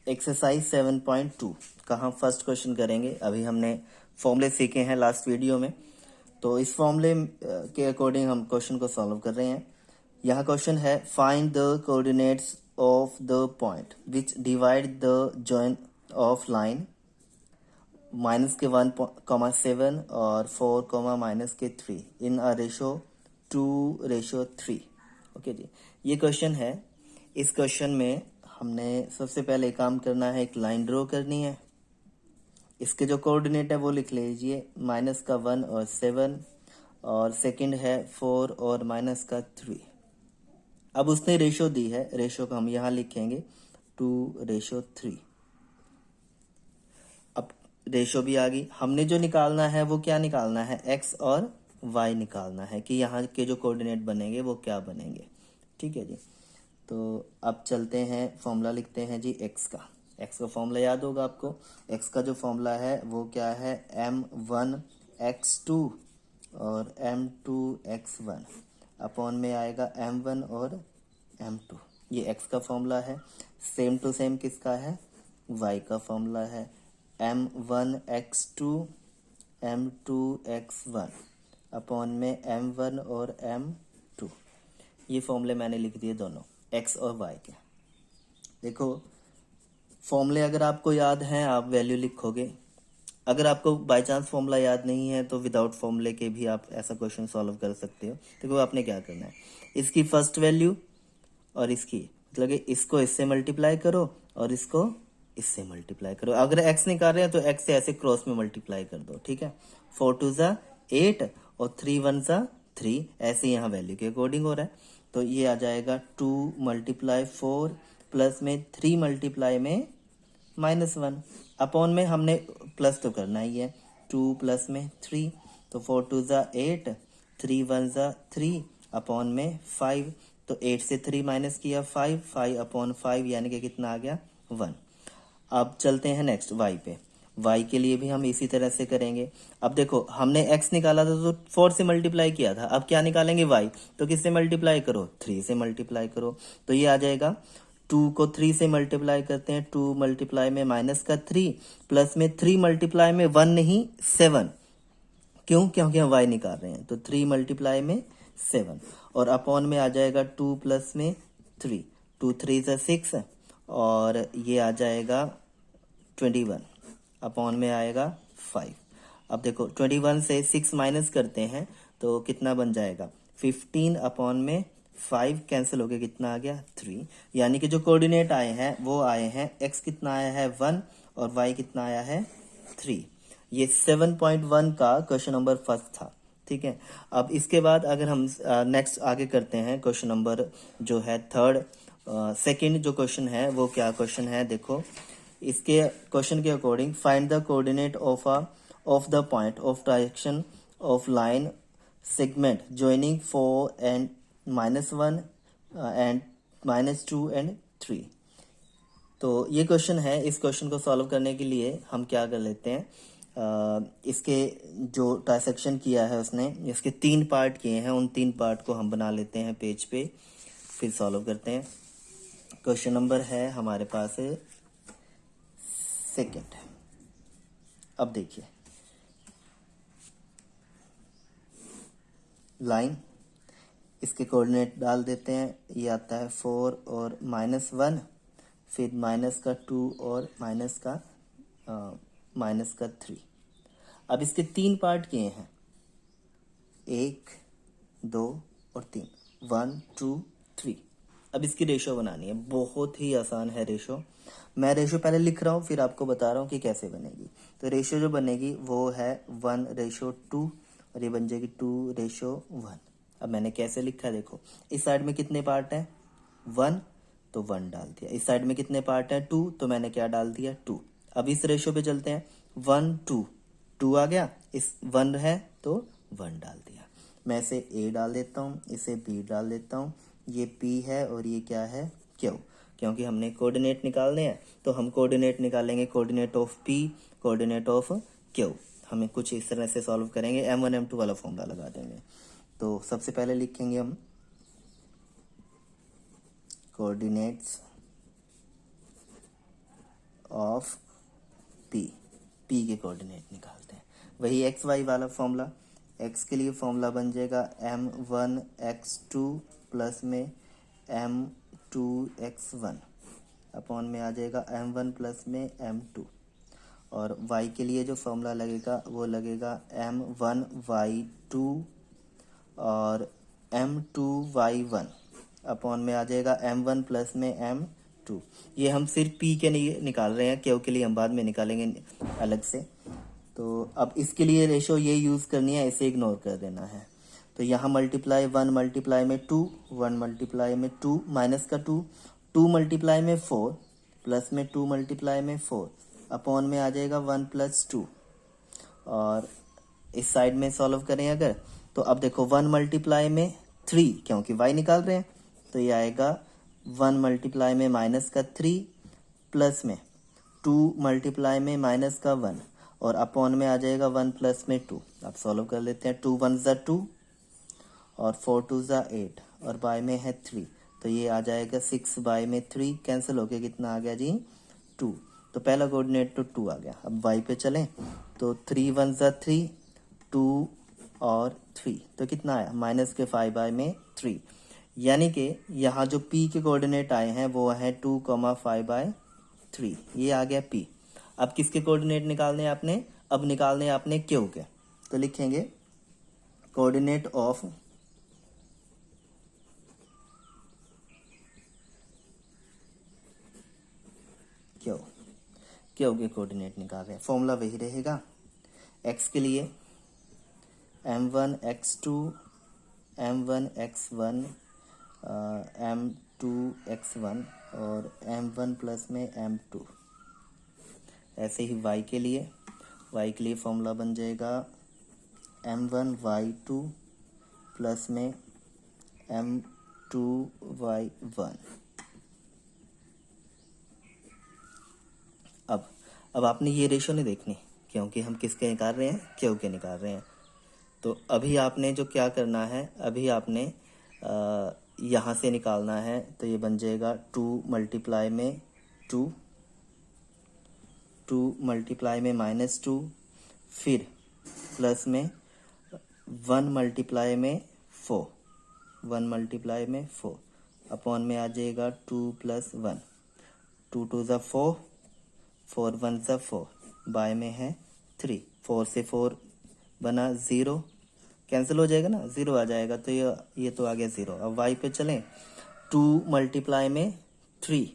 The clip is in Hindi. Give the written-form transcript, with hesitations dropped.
एक्सरसाइज 7.2 का हम फर्स्ट क्वेश्चन करेंगे। अभी हमने फॉर्मूले सीखे हैं लास्ट वीडियो में, तो इस फॉर्मूले के अकॉर्डिंग हम क्वेश्चन को सॉल्व कर रहे हैं। यहाँ क्वेश्चन है find the coordinates of the point which divide the join of line -1,7 और 4,-3 इन अ रेशो 2:3। ओके जी, ये क्वेश्चन है। इस क्वेश्चन में हमने सबसे पहले काम करना है, एक लाइन ड्रॉ करनी है। इसके जो कोऑर्डिनेट है वो लिख लीजिए, -1 और 7, और सेकंड है 4 और -3। अब उसने रेशो दी है, रेशो को हम यहाँ लिखेंगे 2:3। अब रेशो भी आ गई। हमने जो निकालना है वो क्या निकालना है, एक्स और वाई निकालना है कि यहाँ के जो कोऑर्डिनेट बनेंगे वो क्या बनेंगे। ठीक है जी, तो अब चलते हैं, फॉर्मूला लिखते हैं जी एक्स का। एक्स का फॉर्मूला याद होगा आपको। एक्स का जो फॉर्मूला है वो क्या है, m1x2 और m2x1 अपॉन में आएगा m1 और m2। ये एक्स का फॉर्मूला है। सेम टू सेम किसका है, वाई का फॉर्मूला है, m1x2 m2x1 अपॉन में m1 और m2। ये फॉर्मूले मैंने लिख दिए दोनों, एक्स और वाई के। देखो फॉर्मूले अगर आपको याद हैं आप वैल्यू लिखोगे। अगर आपको बाय चांस फॉर्मूला याद नहीं है तो विदाउट फॉर्मूले के भी आप ऐसा क्वेश्चन सॉल्व कर सकते हो। देखो आपने क्या करना है, इसकी फर्स्ट वैल्यू और इसकी, मतलब कि इसको इससे मल्टीप्लाई करो और इसको इससे मल्टीप्लाई करो। अगर एक्स निकाल रहे हैं तो एक्स से ऐसे क्रॉस में मल्टीप्लाई कर दो। ठीक है, 4 2 8 और 3 1 3, ऐसे यहाँ वैल्यू के अकॉर्डिंग हो रहा है। तो ये आ जाएगा 2 × 4 प्लस में 3 मल्टीप्लाई में -1 अपॉन में हमने प्लस तो करना ही है, 2 प्लस में 3, तो 4 2 8, 3 1 3 अपॉन में 5। तो 8 से 3 माइनस किया 5, 5 अपॉन 5 यानी कि कितना आ गया, 1। अब चलते हैं नेक्स्ट वाई पे। वाई के लिए भी हम इसी तरह से करेंगे। अब देखो हमने एक्स निकाला था तो 4 से मल्टीप्लाई किया था, अब क्या निकालेंगे वाई, तो किससे मल्टीप्लाई करो, 3 से मल्टीप्लाई करो। तो ये आ जाएगा 2 को 3 से मल्टीप्लाई करते हैं, 2 मल्टीप्लाई में -3 प्लस में 3 मल्टीप्लाई में 1 नहीं 7। क्यों, क्योंकि हम वाई निकाल रहे हैं। तो 3 मल्टीप्लाई में 7 और अपॉन में आ जाएगा 2 प्लस में 3, 2 3 6 और ये आ जाएगा 21 अपॉन में आएगा 5। अब देखो 21 से 6 माइनस करते हैं तो कितना बन जाएगा, 15 अपॉन में 5 कैंसिल हो गया, कितना आ गया 3। यानी कि जो कोऑर्डिनेट आए हैं वो आए हैं, एक्स कितना आया है 1 और वाई कितना आया है 3। ये 7.1 का क्वेश्चन नंबर फर्स्ट था। ठीक है, अब इसके बाद अगर हम नेक्स्ट आगे करते हैं, क्वेश्चन नंबर जो है थर्ड, सेकंड जो क्वेश्चन है वो क्या क्वेश्चन है, देखो इसके क्वेश्चन के according find the coordinate of the point of direction of line segment joining 4 and -1 and -2 and 3। तो ये क्वेश्चन है। इस क्वेश्चन को सॉल्व करने के लिए हम क्या कर लेते हैं, इसके जो ट्रांसेक्शन किया है उसने, इसके 3 पार्ट किए हैं, उन 3 पार्ट को हम बना लेते हैं पेज पे, फिर सॉल्व करते हैं। क्वेश्चन नंबर है हमारे पास सेकंड। अब देखिए लाइन, इसके कोऑर्डिनेट डाल देते हैं। ये आता है 4 और -1, फिर -2 और -3। अब इसके 3 पार्ट किए हैं, 1 2 और 3, 1 2 3। अब इसकी रेशो बनानी है, बहुत ही आसान है रेशो। मैं रेशो पहले लिख रहा हूँ फिर आपको बता रहा हूँ कि कैसे बनेगी। तो रेशो जो बनेगी वो है 1:2 और ये बन जाएगी 2:1। अब मैंने कैसे लिखा है, देखो इस साइड में कितने पार्ट हैं 1, तो 1 डाल दिया। इस साइड में कितने पार्ट हैं 2, तो मैंने क्या डाल दिया 2। अब इस रेशो पे चलते हैं, 1 2 2 आ गया, इस 1 है तो 1 डाल दिया। मैं इसे A डाल देता हूँ, इसे B डाल देता हूँ, ये P है और ये क्या है Q, क्योंकि हमने कोऑर्डिनेट निकालने हैं तो हम कोऑर्डिनेट निकालेंगे, coordinate of P, coordinate of Q। हमें कुछ इस तरह से सॉल्व करेंगे, M1 M2 वाला फॉर्मूला लगा देंगे। तो सबसे पहले लिखेंगे हम कोऑर्डिनेट्स ऑफ पी, पी के कोऑर्डिनेट निकालते हैं। वही एक्स वाई वाला फॉर्मूला, एक्स के लिए फॉर्मूला बन जाएगा m1x2 प्लस में m2x1 अपॉन में आ जाएगा m1 प्लस में m2, और y के लिए जो फॉर्मूला लगेगा वो लगेगा m1y2 और m2y1 अपॉन में आ जाएगा m1 प्लस में m2। ये हम सिर्फ p के लिए निकाल रहे हैं, क्यों के लिए हम बाद में निकालेंगे अलग से। तो अब इसके लिए रेशो ये यूज़ करनी है, इसे इग्नोर कर देना है। तो यहाँ मल्टीप्लाई 1 मल्टीप्लाई में 2, 1 मल्टीप्लाई में 2 माइनस का 2, 2 मल्टीप्लाई में 4 प्लस में 2 मल्टीप्लाई में 4 अपॉन में आ जाएगा 1 प्लस 2। और इस साइड में सॉल्व करें अगर, तो अब देखो 1 मल्टीप्लाई में 3, क्योंकि y निकाल रहे हैं, तो ये आएगा 1 मल्टीप्लाई में माइनस का 3 प्लस में 2 मल्टीप्लाई में माइनस का 1 और अपॉन में आ जाएगा 1 प्लस में 2। अब सॉल्व कर लेते हैं। 2 1 ज़ा 2 और 4 2 ज़ा 8 और बाय में है 3, तो ये आ जाएगा 6 बाय में 3 कैंसिल होके कितना आ गया जी 2। तो पहला कोऑर्डिनेट तो 2 आ गया। अब y पे चलें तो 3 1 ज़ा 3, 2 और 3, तो कितना आया माइनस के 5 बाय में 3, यानी कि यहाँ जो p के कोऑर्डिनेट आए हैं वो है 2, 5 बाय 3, ये आ गया p। अब किसके कोऑर्डिनेट निकालने हैं आपने, अब निकालने हैं आपने क्यू के, तो लिखेंगे कोऑर्डिनेट ऑफ क्यू, क्यू के कोऑर्डिनेट निकाल रहे हैं। फॉर्मूला वही रहेगा, x के लिए m1x2 m1x1 m2x1 और m1 प्लस में m2। ऐसे ही y के लिए फॉर्मूला बन जाएगा m1y2 प्लस में m2y1। अब आपने ये रेशो नहीं देखनी, क्योंकि हम किसके निकाल रहे हैं, क्यू के निकाल रहे हैं। तो अभी आपने जो क्या करना है, अभी आपने यहाँ से निकालना है, तो ये बन जाएगा 2 मल्टीप्लाई में 2, 2 मल्टीप्लाई में माइनस 2, फिर प्लस में 1 मल्टीप्लाई में 4, 1 मल्टीप्लाई में 4 अपॉन में आ जाएगा 2 प्लस 1, 2 2 ज़ा 4, 4 1 ज़ा 4, बाय में है 3, 4 से 4 बना 0, कैंसिल हो जाएगा ना, 0 आ जाएगा, तो ये तो आ गया 0। अब y पे चलें, 2 मल्टीप्लाई में 3